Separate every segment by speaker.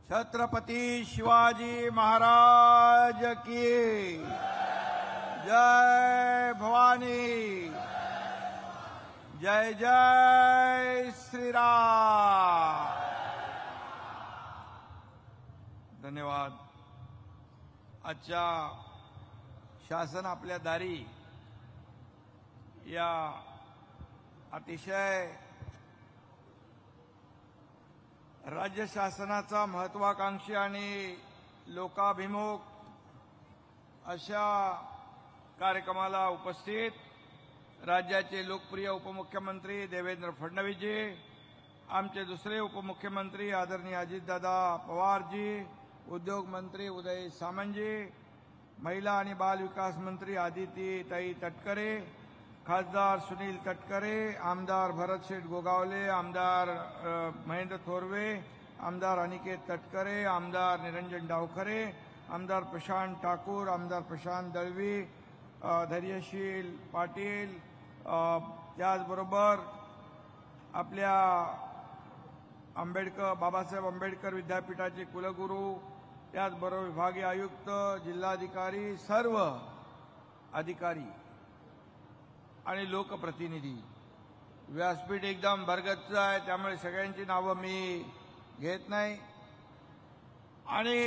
Speaker 1: छत्रपती शिवाजी महाराज की जय भवानी, जय जय श्रीराम। धन्यवाद। आजच्या शासन आपल्या दारी या अतिशय राज्य शासनाचा महत्वाकांक्षी आणि लोकाभिमुख अशा कार्यक्रमाला उपस्थित राज्याचे लोकप्रिय उपमुख्यमंत्री देवेंद्र फडणवीसजी, आमचे दुसरे उपमुख्यमंत्री आदरणीय अजितदादा पवारजी, उद्योग मंत्री उदय सामंतजी, महिला आणि बाल विकास मंत्री आदितीताई तटकरे, खासदार सुनील तटकरे, आमदार भरतशेठ गोगावले, आमदार महेंद्र थोरवे, आमदार अनिकेत तटकरे, आमदार निरंजन डावखरे, आमदार प्रशांत ठाकूर, आमदार प्रशांत दळवी, धैर्यशील पाटील, त्याचबरोबर आपल्या बाबासाहेब आंबेडकर विद्यापीठाचे कुलगुरू, त्याचबरोबर विभागीय आयुक्त, जिल्हाधिकारी, सर्व अधिकारी आणि लोकप्रतिनिधी। व्यासपीठ एकदम भरगच्च आहे, त्यामुळे सगळ्यांची नावं मी घेत नाही। आणि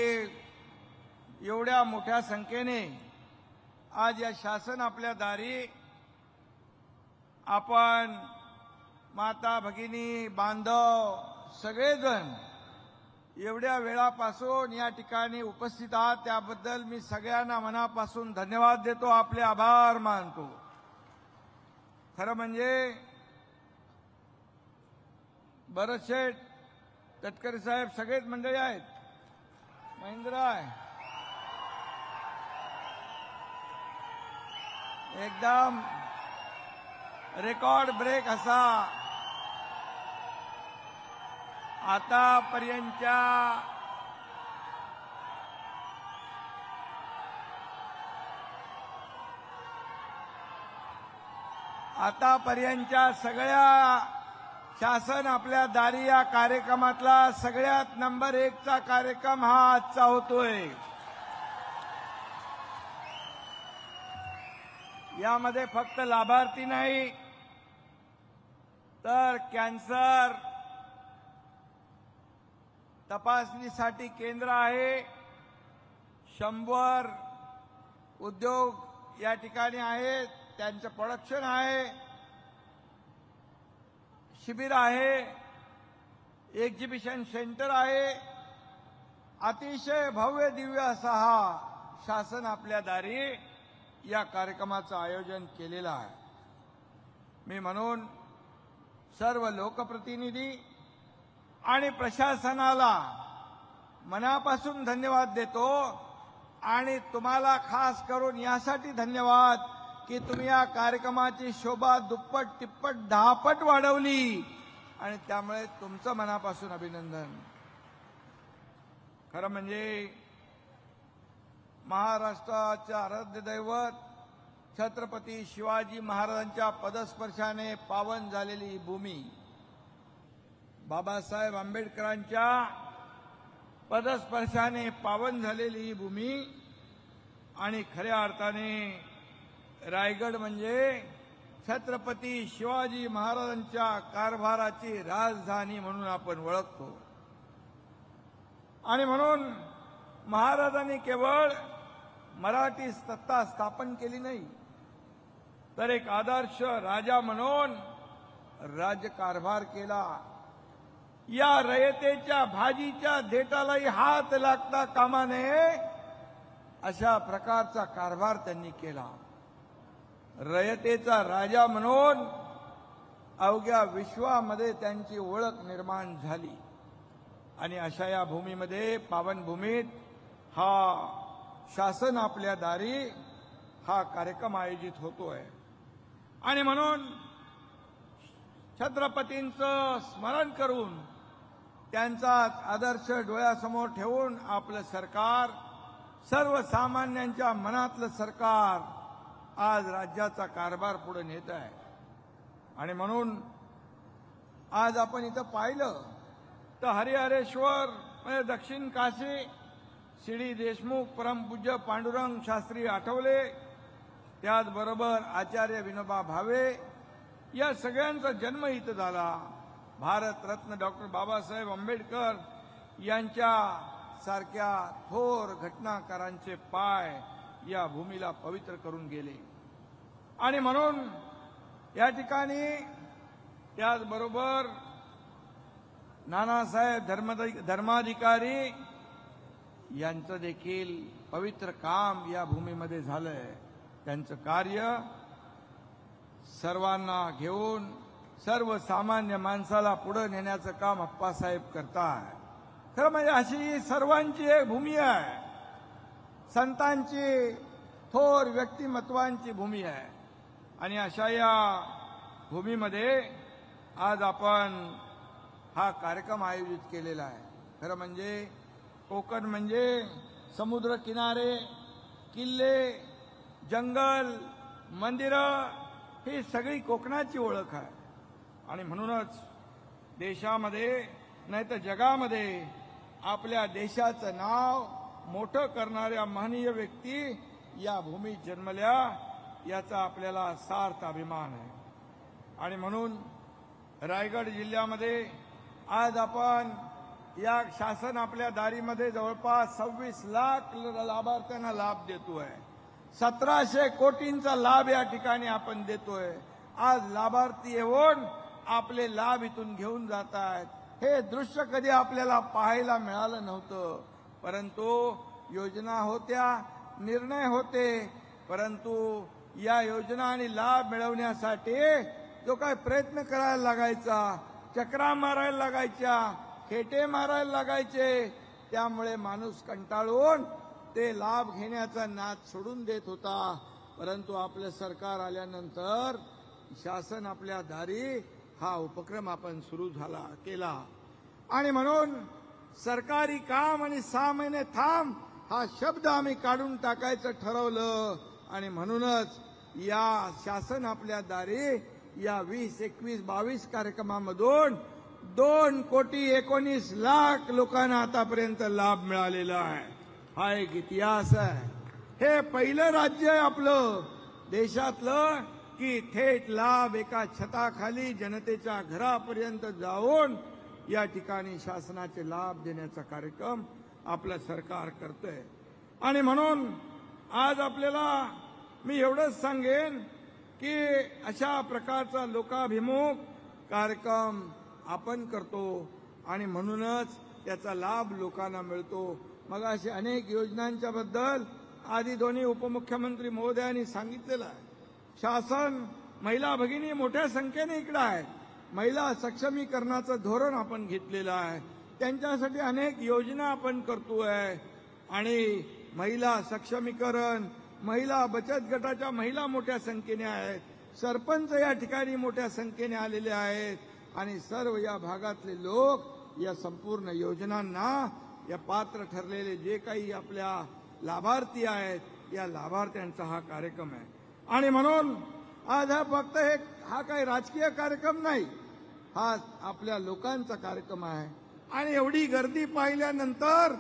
Speaker 1: एवढ्या मोठ्या संख्येने आज या शासन आपल्या दारी आपण माता भगिनी बांधव सगळेजण एवढ्या वेळापासून या ठिकाणी उपस्थित आहात, त्याबद्दल मी सगळ्यांना मनापासून धन्यवाद देतो, आपले आभार मानतो। खरं म्हणजे भरतशेठ तटकरे साहेब सगळेच मंडळी आहेत, महेंद्र आहे, एकदम रेकॉर्ड ब्रेक असा आतापर्यंतच्या सगळ्या शासन आपल्या दारी या कार्यक्रमातला सगळ्यात नंबर 1 चा कार्यक्रम हा आजचा होतोय। यामध्ये फक्त लाभार्थी नाही तर कॅन्सर तपासणीसाठी केंद्र आहे, 100 उद्योग या ठिकाणी आहेत, त्यांचं प्रोडक्शन आहे, शिबिर आहे, एक्झिबिशन सेंटर आहे, अतिशय भव्य दिव्य असा हा शासन आपल्या दारी या कार्यक्रमाचं आयोजन केलेलं आहे। मी म्हणून सर्व लोकप्रतिनिधी आणि प्रशासनाला मनापासून धन्यवाद देतो आणि तुम्हाला खास करून यासाठी धन्यवाद की तुम्ही या कार्यक्रमाची शोभा दुप्पट तिप्पट 10 पट वाढवली आणि त्यामुळे तुमचं मनापासून अभिनंदन। खरं म्हणजे महाराष्ट्राच्या आराध्य दैवत छत्रपती शिवाजी महाराजांच्या पदस्पर्शाने पावन झालेली ही भूमी, बाबासाहेब आंबेडकरांच्या पदस्पर्शाने पावन झालेली ही भूमी आणि खऱ्या अर्थाने रायगड म्हणजे छत्रपती शिवाजी महाराजांच्या कारभाराची राजधानी म्हणून आपण ओळखतो। आणि म्हणून महाराजांनी केवळ मराठी सत्ता स्थापन केली नाही तर एक आदर्श राजा म्हणून राज्यकारभार केला। या रयतेच्या भाजीच्या देठालाही हात लागता कामा नये अशा प्रकारचा कारभार त्यांनी केला। रयतेचा राजा म्हणून अवघ्या विश्वामध्ये त्यांची ओळख निर्माण झाली आणि अशा या भूमीमध्ये पावन भूमीत हा शासन आपल्या दारी हा कार्यक्रम आयोजित होतोय। आणि म्हणून छत्रपतींचं स्मरण करून त्यांचा आदर्श डोळ्यासमोर ठेवून आपलं सरकार सर्वसामान्यांच्या मनातलं सरकार आज राज्याचा कारभार पुढे नेत आहे। आणि म्हणून आज आपण इथं पाहिलं तर हरिहरेश्वर म्हणजे दक्षिण काशी, सी.डी. देशमुख, परमपूज्य पांडुरंग शास्त्री आठवले, त्याचबरोबर आचार्य विनोबा भावे, या सगळ्यांचा जन्म इथं झाला. भारतरत्न डॉक्टर बाबासाहेब आंबेडकर यांच्या सारख्या थोर घटनाकारांचे पाय या भूमीला पवित्र करून गेले. आणि म्हणून या ठिकाणी त्याचबरोबर नानासाहेब धर्माधिकारी यांचं देखील पवित्र काम या भूमीमध्ये झालंय. त्यांचं कार्य सर्वांना घेऊन सर्वसामान्य माणसाला पुढे नेण्याचं काम अप्पासाहेब करतात. खरं म्हणजे अशी सर्वांची एक भूमी आहे, संतांची, थोर व्यक्तिमत्वांची भूमी आहे. आणि अशा या भूमीमध्ये आज आपण हा कार्यक्रम आयोजित केलेला आहे. खरं म्हणजे कोकण म्हणजे समुद्र किनारे, किल्ले, जंगल, मंदिरं ही सगळी कोकणाची ओळख आहे. आणि म्हणूनच देशामध्ये नाही तर जगामध्ये आपल्या देशाचं नाव मोठं करणाऱ्या महनीय व्यक्ती या भूमीत जन्मल्या, याचा आपल्याला सार्थ अभिमान आहे. आणि म्हणून रायगड जिल्ह्यामध्ये आज आपण या शासन आपल्या दारीमध्ये जवळपास 26 लाख लाभार्थ्यांना लाभ देतोय. 1700 कोटींचा लाभ या ठिकाणी आपण देतोय. आज लाभार्थी येऊन आपले लाभ इथून घेऊन जात आहेत. हे दृश्य कधी आपल्याला पाहायला मिळालं नव्हतं. परंतु योजना होत्या, निर्णय होते, परंतु या योजना आणि लाभ मिळवण्यासाठी जो काय प्रयत्न करायला लागायचा, चक्रा मारायला लागायच्या, खेटे मारायला लागायचे, त्यामुळे माणूस कंटाळून ते लाभ घेण्याचा नाद सोडून देत होता. परंतु आपलं सरकार आल्यानंतर शासन आपल्या दारी हा उपक्रम आपण सुरू केला. आणि म्हणून सरकारी काम आणि 6 महिने थांब हा शब्द आम्ही काढून टाकायचं ठरवलं. आणि म्हणूनच या शासन आपल्या दारी या 20, 21, 22 कार्यक्रमामधून 2,19,00,000 लोकांना आतापर्यंत लाभ मिळालेला आहे. हा एक इतिहास आहे. हे पहिलं राज्य आहे आपलं देशातलं की थेट लाभ एका छताखाली जनतेच्या घरापर्यंत जाऊन या ठिकाणी शासनाचे लाभ देण्याचा कार्यक्रम आपलं सरकार करतंय. आणि म्हणून आज आपल्याला मी एवढंच सांगेन की अशा प्रकारचा लोकाभिमुख कार्यक्रम आपण करतो आणि म्हणूनच त्याचा लाभ लोकांना मिळतो. मग असे अनेक योजनांच्या बद्दल आधी दोन्ही उपमुख्यमंत्री महोदयांनी सांगितलेलं आहे. शासन महिला भगिनी मोठ्या संख्येने इकडे आहे. महिला सक्षमीकरणाचं धोरण आपण घेतलेलं आहे. त्यांच्यासाठी अनेक योजना आपण करतोय. आणि महिला सक्षमीकरण, महिला बचत गटाच्या महिला मोठ्या संख्येने आहेत. सरपंच या ठिकाणी मोठ्या संख्येने आलेले आहेत. आणि सर्व या भागातले लोक या संपूर्ण योजनांना या पात्र ठरलेले जे काही आपल्या लाभार्थी आहेत या लाभार्थ्यांचा हा कार्यक्रम आहे. आणि म्हणून आज हा फक्त हा काही राजकीय कार्यक्रम नाही, हा आपल्या लोकांचा कार्यक्रम आहे. आणि एवढी गर्दी पाहिल्यानंतर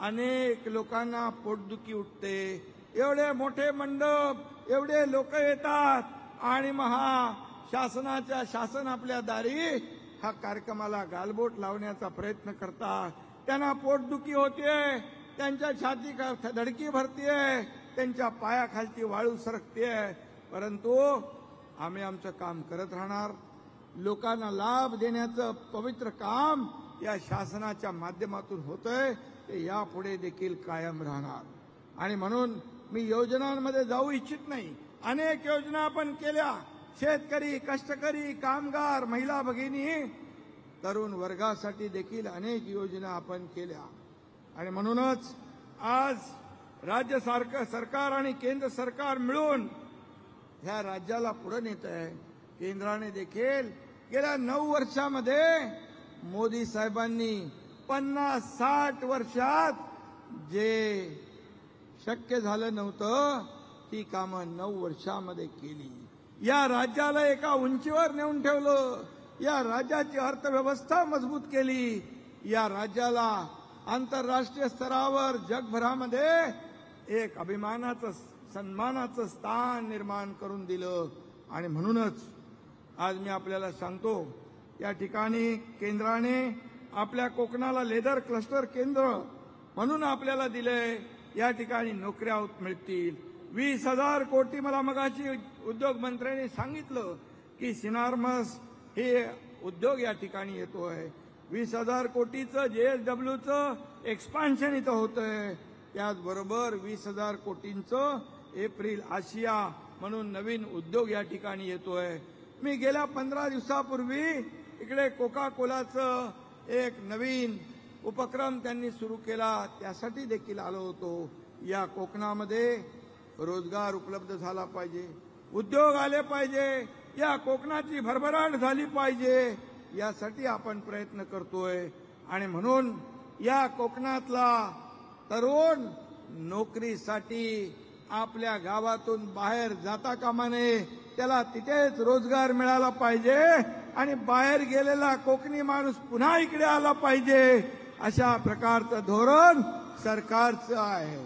Speaker 1: अनेक लोकांना पोटदुखी उठते. एवढे मोठे मंडप, एवढे लोक येतात आणि मग शासन आपल्या दारी हा कार्यक्रमाला गालबोट लावण्याचा प्रयत्न करतात. त्यांना पोटदुखी होते, त्यांच्या छाती धडकी भरतीये, त्यांच्या पायाखालची वाळू सरकते. परंतु आम्ही आमचं काम करत राहणार. लोकांना लाभ देण्याचं पवित्र काम या शासनाच्या माध्यमातून होतंय, ते यापुढे देखील कायम राहणार. आणि म्हणून मी योजनांमध्ये जाऊ इच्छित नाही. अनेक योजना आपण केल्या. शेतकरी, कष्टकरी, कामगार, महिला भगिनी, तरुण वर्गासाठी देखील अनेक योजना आपण केल्या. आणि म्हणूनच आज राज्य सरकार आणि केंद्र सरकार मिळून ह्या राज्याला पुढे नेत आहे. केंद्राने देखील गेल्या 9 वर्षामध्ये मोदी साहेबांनी 50-60 वर्षात जे शक्य झालं नव्हतं ती कामं 9 वर्षामध्ये केली. या राज्याला एका उंचीवर नेऊन ठेवलं. या राज्याची अर्थव्यवस्था मजबूत केली. या राज्याला आंतरराष्ट्रीय स्तरावर जगभरामध्ये एक अभिमानाचं सन्मानाचं स्थान निर्माण करून दिलं. आणि म्हणूनच आज मी आपल्याला सांगतो, या ठिकाणी केंद्राने आपल्या कोकणाला लेदर क्लस्टर केंद्र म्हणून आपल्याला दिलंय. या ठिकाणी नोकऱ्या मिळतील. 20,000 कोटी मला मगाशी उद्योग मंत्र्यांनी सांगितलं की सिनार्मस हे उद्योग या ठिकाणी येतोय. 20,000 कोटीचं JSWचं एक्सपान्शन इथं होतंय. त्याचबरोबर 20,000 कोटींचं एप्रिल आशिया म्हणून नवीन उद्योग या ठिकाणी येतोय. मी गेल्या 15 दिवसापूर्वी इकडे कोका कोलाचं एक नवीन उपक्रम त्यांनी सुरू केला, त्यासाठी देखील आलो होतो. या कोकणामध्ये रोजगार उपलब्ध झाला पाहिजे, उद्योग आले पाहिजे, या कोकणाची भरभराट झाली पाहिजे, यासाठी आपण प्रयत्न करतोय. आणि म्हणून या कोकणातला तरुण नोकरीसाठी आपल्या गावातून बाहेर जाता कामा नये, त्याला तिथेच रोजगार मिळाला पाहिजे आणि बाहेर गेलेला कोकणी माणूस पुन्हा इकडे आला पाहिजे, अशा प्रकारचं धोरण सरकारचं आहे.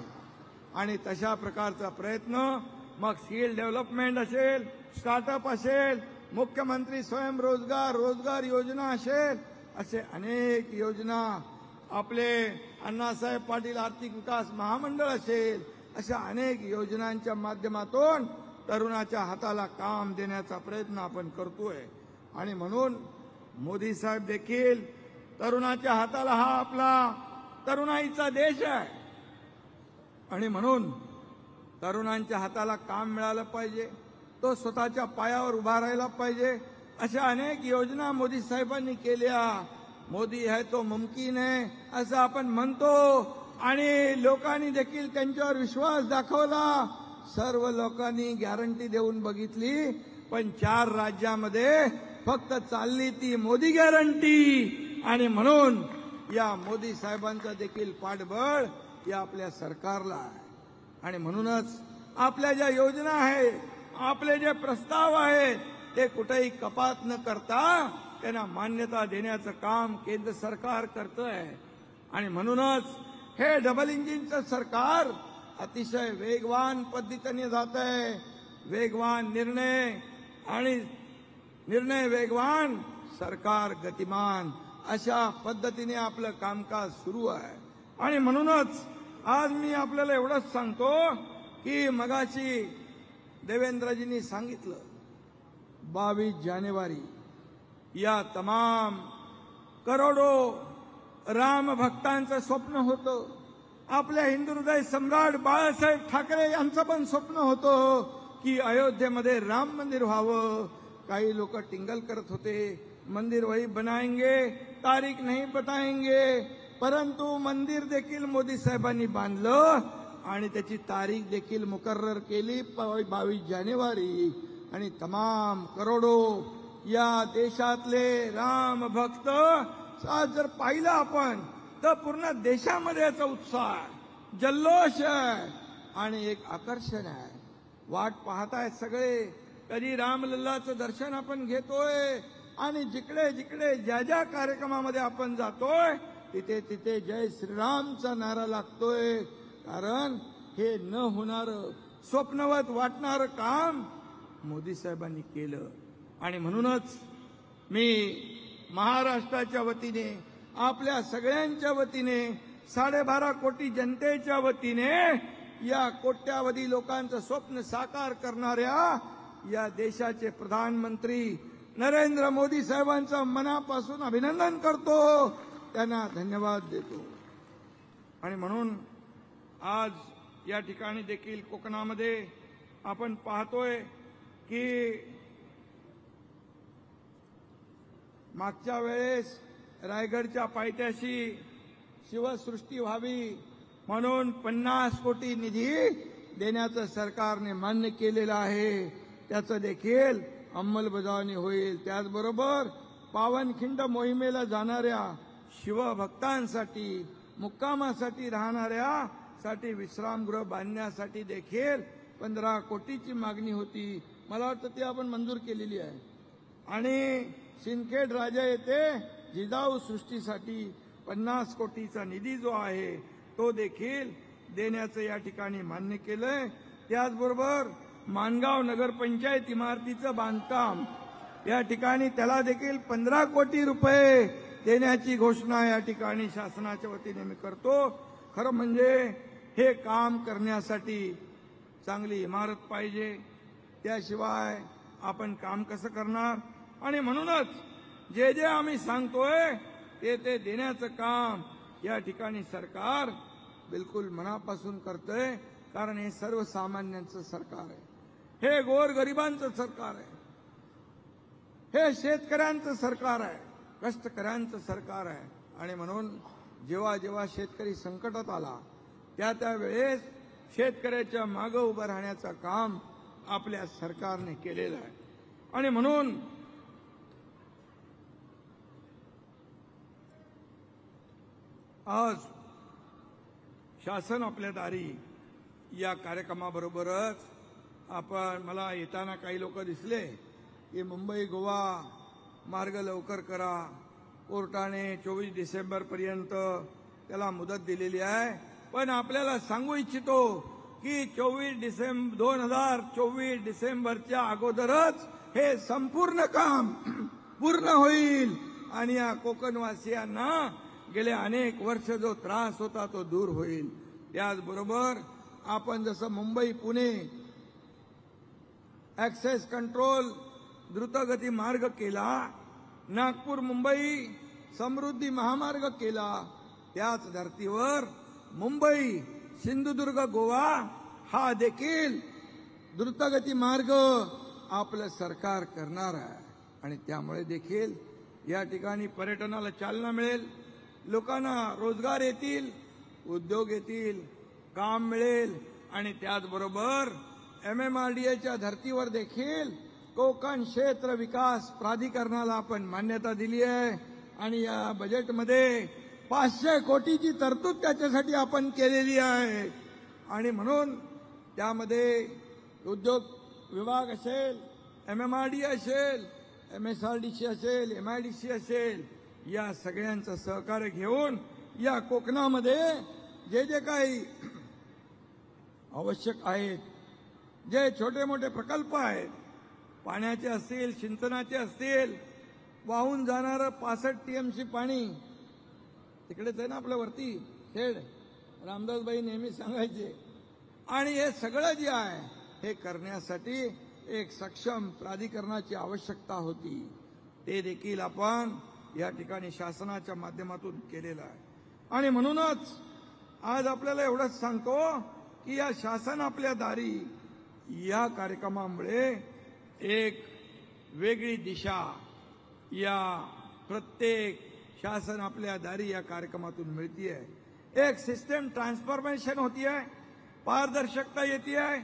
Speaker 1: आणि तशा प्रकारचा प्रयत्न मग स्किल डेव्हलपमेंट असेल, स्टार्टअप असेल, मुख्यमंत्री स्वयंरोजगार रोजगार योजना असेल, असे अनेक योजना, आपले अण्णासाहेब पाटील आर्थिक विकास महामंडळ असेल, अशा अनेक योजनांच्या माध्यमातून तरुणाच्या हाताला काम देण्याचा प्रयत्न आपण करतोय. आणि म्हणून मोदी साहेब देखील तरुणाच्या हाताला, हा आपला तरुणाईचा देश आहे, आणि म्हणून तरुणांच्या हाताला काम मिळालं पाहिजे, तो स्वतःच्या पायावर उभा राहायला पाहिजे, अशा अनेक योजना मोदी साहेबांनी केल्या. मोदी है तो मुमकिन है असं आपण म्हणतो, आणि लोकांनी देखील त्यांच्यावर विश्वास दाखवला. सर्व लोकांनी गॅरंटी देऊन बघितली, पण 4 राज्यामध्ये फक्त चालली ती मोदी गॅरंटी. आणि म्हणून या मोदी साहेबांचं देखील पाठबळ या आपल्या सरकारला आहे. आणि म्हणूनच आपल्या ज्या योजना आहेत, आपले जे प्रस्ताव आहेत, ते कुठेही कपात न करता त्यांना मान्यता देण्याचं काम केंद्र सरकार करतंय. आणि म्हणूनच हे डबल इंजिनचं सरकार अतिशय वेगवान पद्धतीने जात आहे. वेगवान निर्णय, आणि निर्णय वेगवान, सरकार गतिमान, अशा पद्धतीने आपलं कामकाज सुरू आहे. आणि म्हणूनच आज मी आपल्याला एवढंच सांगतो की मगाशी देवेंद्रजींनी सांगितलं, 22 जानेवारी या तमाम करोडो राम भक्तांचं स्वप्न होतं. आपल्या हिंदू हृदय सम्राट बाळासाहेब ठाकरे यांचं पण स्वप्न होतं की अयोध्येमध्ये राम मंदिर व्हावं. काही लोक टिंगल करत होते, मंदिर वही बनाएंगे, तारीख नहीं बताएंगे, परंतु मंदिर देखील मोदी साहेबांनी बांधलं आणि त्याची तारीख देखील मुकर्रर केली 22 जानेवारी. आणि तमाम करोडो या देशातले राम भक्त आज जर पाहिलं आपण तर पूर्ण देशामध्ये याचा उत्साह आहे, जल्लोष आहे आणि एक आकर्षण आहे. वाट पाहतायत सगळे, कधी रामलल्लाचं दर्शन आपण घेतोय. आणि जिकडे जिकडे ज्या ज्या कार्यक्रमामध्ये आपण जातोय तिथे तिथे जय श्रीरामचा नारा लागतोय. कारण हे न होणारं स्वप्नवत वाटणारं काम मोदी साहेबांनी केलं. आणि म्हणूनच मी महाराष्ट्राच्या वतीने, आपल्या सगळ्यांच्या वतीने, 12.5 कोटी जनतेच्या वतीने, या कोट्यावधी लोकांचं स्वप्न साकार करणाऱ्या या देशाचे प्रधानमंत्री नरेंद्र मोदी साहेबांचं मनापासून अभिनंदन करतो, त्यांना धन्यवाद देतो. आणि म्हणून आज या ठिकाणी देखील कोकणामध्ये आपण पाहतोय की मागच्या वेळेस रायगडच्या पायथ्याशी शिवसृष्टी व्हावी म्हणून 50 कोटी निधी देण्याचं सरकारने मान्य केलेलं आहे. त्याचं देखील अंमलबजावणी होईल. त्याचबरोबर पावनखिंड मोहिमेला जाणाऱ्या शिवभक्तांसाठी, मुक्कामासाठी राहणाऱ्यासाठी विश्रामगृह बांधण्यासाठी देखील 15 कोटीची मागणी होती. मला वाटतं ती आपण मंजूर केलेली आहे. आणि सिंदखेड राजा येथे जिजाऊ सृष्टीसाठी 50 कोटीचा निधी जो आहे तो देखील देण्याचं या ठिकाणी मान्य केलंय। त्याचबरोबर माणगाव नगरपंचायत इमारतीचं बांधकाम या ठिकाणी त्याला देखील 15 कोटी रुपये देण्याची घोषणा या ठिकाणी शासनाच्या वतीने मी करतो। खरं म्हणजे हे काम करण्यासाठी चांगली इमारत पाहिजे, त्याशिवाय आपण काम कसं करणार? आणि म्हणूनच जे जे आम्ही सांगतोय ते देण्याचं काम या ठिकाणी सरकार बिलकुल मनापासून करतंय, कारण हे सर्वसामान्यांचं सरकार आहे, हे गोरगरिबांचं सरकार आहे, हे शेतकऱ्यांचं सरकार आहे, कष्टकऱ्यांचं सरकार आहे। आणि म्हणून जेव्हा जेव्हा शेतकरी संकटात आला त्या वेळेस शेतकऱ्याच्या मागे उभं राहण्याचं काम आपल्या सरकारने केलेलं आहे। आणि म्हणून आज शासन आपल्या दारी या कार्यक्रमाबरोबरच मला येताना काही लोक दिसले की मुंबई गोवा मार्ग लवकर करा, कोर्टाने 24 डिसेंबरपर्यंत त्याला मुदत दिलेली आहे। पण आपल्याला सांगू इच्छितो की 2024 डिसेंबरच्या अगोदरच हे संपूर्ण काम पूर्ण होईल आणि या कोकणवासियांना गेले अनेक वर्ष जो त्रास होता तो दूर होईल। त्याचबरोबर आपण जसं मुंबई पुणे ऍक्सेस कंट्रोल द्रुतगती मार्ग केला, नागपूर मुंबई समृद्धी महामार्ग केला, त्याच धर्तीवर मुंबई सिंधुदुर्ग गोवा हा देखील द्रुतगती मार्ग आपलं सरकार करणार आहे। आणि त्यामुळे देखील या ठिकाणी पर्यटनाला चालना मिळेल, लोकांना रोजगार येतील, उद्योग येतील, काम मिळेल। आणि त्याचबरोबर MMRDAच्या धर्तीवर देखील कोकण क्षेत्र विकास प्राधिकरणाला आपण मान्यता दिली आहे आणि या बजेटमध्ये 500 कोटीची तरतूद त्याच्यासाठी आपण केलेली आहे। आणि म्हणून त्यामध्ये उद्योग विभाग असेल, MMRDA असेल, MSRDC असेल, MIDC असेल, या सगळ्यांचं सहकार्य घेऊन या कोकणामध्ये जे जे काही आवश्यक आहेत, जे छोटे मोठे प्रकल्प आहेत, पाण्याचे असतील, सिंचनाचे असतील, वाहून जाणारं 65 TMC पाणी तिकडेच आहे ना आपल्या वरती खेड, रामदासबाई नेहमी सांगायचे। आणि हे सगळं जे आहे हे करण्यासाठी एक सक्षम प्राधिकरणाची आवश्यकता होती, ते देखील आपण या ठिकाणी शासनाच्या माध्यमातून केलेलं आहे। आणि म्हणूनच आज आपल्याला एवढंच सांगतो की या शासन आपल्या दारी या कार्यक्रमामुळे एक वेगळी दिशा या प्रत्येक शासन आपल्या दारी या कार्यक्रमातून मिळतीये। एक सिस्टम ट्रान्सफॉर्मेशन होतीये, पारदर्शकता येतीये,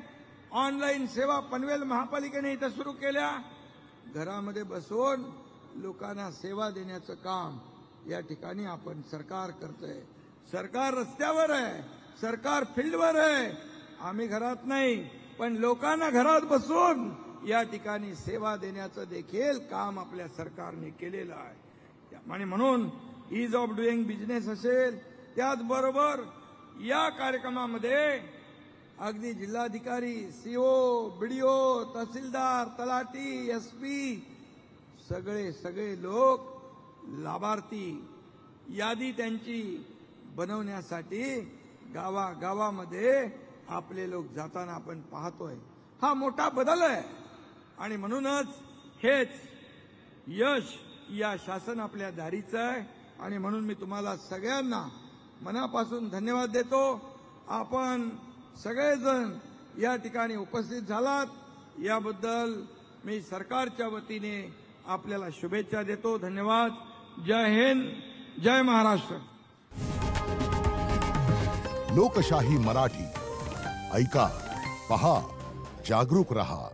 Speaker 1: ऑनलाईन सेवा पनवेल महापालिकेने इथं सुरू केल्या, घरामध्ये बसून लोकांना सेवा देण्याचं काम या ठिकाणी आपण सरकार करतंय। सरकार रस्त्यावर आहे, सरकार फील्डवर आहे, आम्ही घरात नाही, पण लोकांना घरात बसून या ठिकाणी सेवा देण्याचं देखील काम आपल्या सरकारने केलेलं आहे। आणि म्हणून ईज ऑफ डुईंग बिझनेस असेल, त्याचबरोबर या कार्यक्रमामध्ये अगदी जिल्हाधिकारी, CO, BDO, तहसीलदार, तलाठी, SP सगळे लोक लाभार्थी यादी त्यांची बनवण्यासाठी गावागावामध्ये आपले लोक जाताना आपण पाहतोय। हा मोठा बदल आहे आणि म्हणूनच हेच यश या शासन आपल्या दारीचं आहे। आणि म्हणून मी तुम्हाला सगळ्यांना मनापासून धन्यवाद देतो। आपण सगळेजण या ठिकाणी उपस्थित झालात याबद्दल मी सरकारच्या वतीने आपल्याला शुभेच्छा देतो। धन्यवाद। जय हिंद, जय महाराष्ट्र।
Speaker 2: लोकशाही मराठी ऐका, पहा, जागरूक रहा।